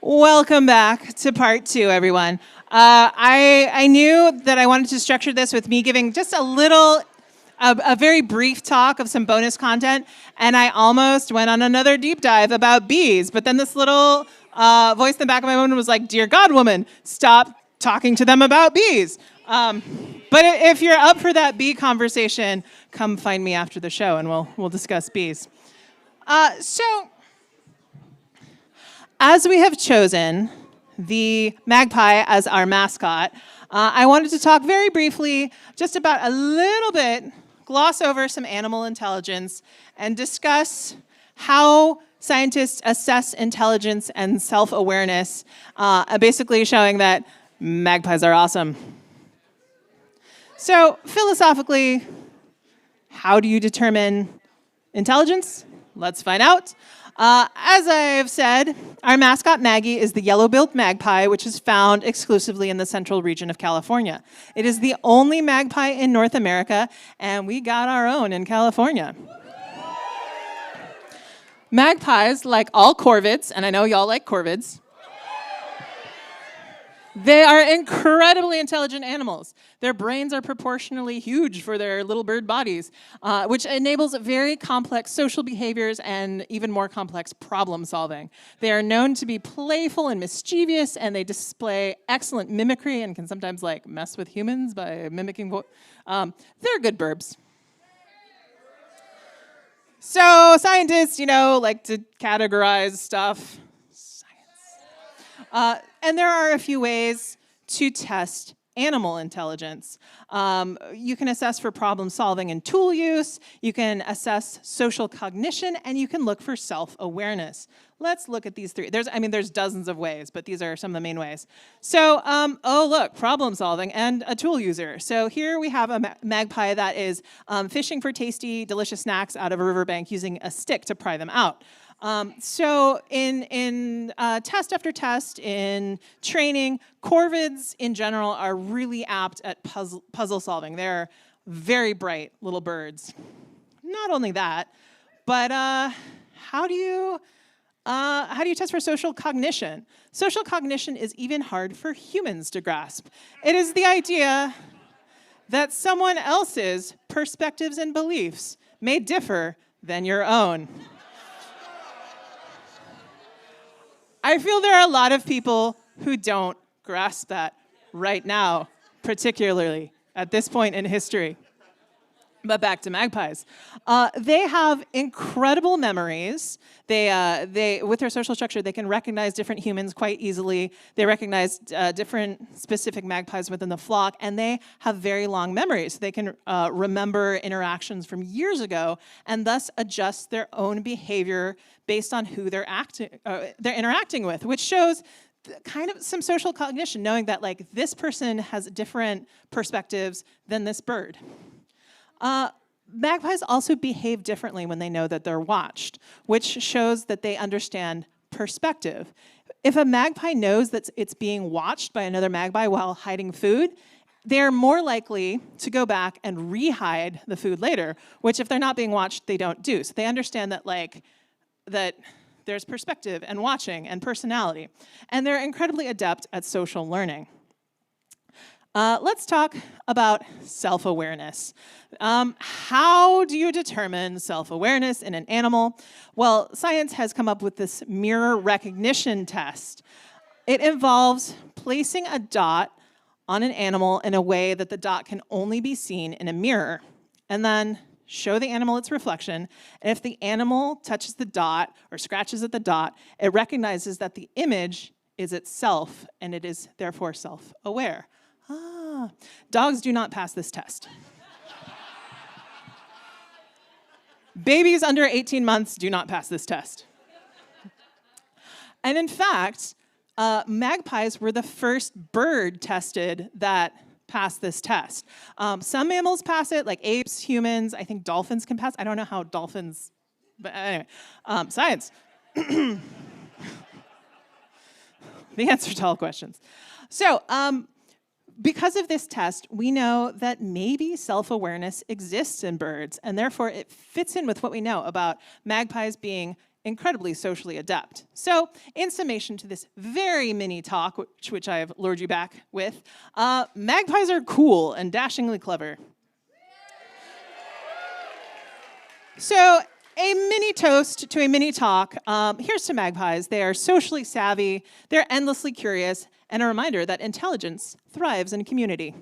Welcome back to part 2, everyone. I knew that I wanted to structure this with me giving just a very brief talk of some bonus content, and I almost went on another deep dive about bees, but then this little voice in the back of my mind was like, "Dear God, woman, stop talking to them about bees." But if you're up for that bee conversation, come find me after the show, and we'll discuss bees. As we have chosen the magpie as our mascot, I wanted to talk very briefly just about gloss over some animal intelligence and discuss how scientists assess intelligence and self-awareness, basically showing that magpies are awesome. So philosophically, how do you determine intelligence? Let's find out. As I've said, our mascot Maggie is the yellow-billed magpie, which is found exclusively in the central region of California. It is the only magpie in North America, and we got our own in California. Magpies, like all corvids, and I know y'all like corvids, they are incredibly intelligent animals. Their brains are proportionally huge for their little bird bodies, which enables very complex social behaviors and even more complex problem solving. They are known to be playful and mischievous, and they display excellent mimicry and can sometimes mess with humans by mimicking they're good burbs. So scientists, like to categorize stuff. And there are a few ways to test animal intelligence. You can assess for problem solving and tool use, you can assess social cognition, and you can look for self-awareness. Let's look at these three. There's dozens of ways, but these are some of the main ways. So, look, problem solving and a tool user. So here we have a magpie that is fishing for tasty, delicious snacks out of a riverbank using a stick to pry them out. So in test after test, in training, corvids in general are really apt at puzzle solving. They're very bright little birds. Not only that, but how do you test for social cognition? Social cognition is even hard for humans to grasp. It is the idea that someone else's perspectives and beliefs may differ than your own. I feel there are a lot of people who don't grasp that right now, particularly at this point in history. But back to magpies. They have incredible memories. They with their social structure, they can recognize different humans quite easily. They recognize different specific magpies within the flock, and they have very long memories. They can remember interactions from years ago, and thus adjust their own behavior based on who they're interacting with, which shows kind of some social cognition, knowing that this person has different perspectives than this bird. Magpies also behave differently when they know that they're watched, which shows that they understand perspective. If a magpie knows that it's being watched by another magpie while hiding food, they're more likely to go back and re-hide the food later, which if they're not being watched, they don't do. So they understand that that there's perspective and watching and personality. And they're incredibly adept at social learning. Let's talk about self-awareness. How do you determine self-awareness in an animal? Well, science has come up with this mirror recognition test. It involves placing a dot on an animal in a way that the dot can only be seen in a mirror, and then show the animal its reflection. And if the animal touches the dot or scratches at the dot, it recognizes that the image is itself, and it is therefore self-aware. Dogs do not pass this test. Babies under 18 months do not pass this test. And in fact, magpies were the first bird tested that passed this test. Some mammals pass it, like apes, humans. I think dolphins can pass. I don't know how dolphins, but anyway, science. The answer to all questions. So, because of this test, we know that maybe self-awareness exists in birds, and therefore it fits in with what we know about magpies being incredibly socially adept. So, in summation to this very mini talk, which I have lured you back with, magpies are cool and dashingly clever. So, a mini toast to a mini talk. Here's to magpies. They are socially savvy, they're endlessly curious, and a reminder that intelligence thrives in community.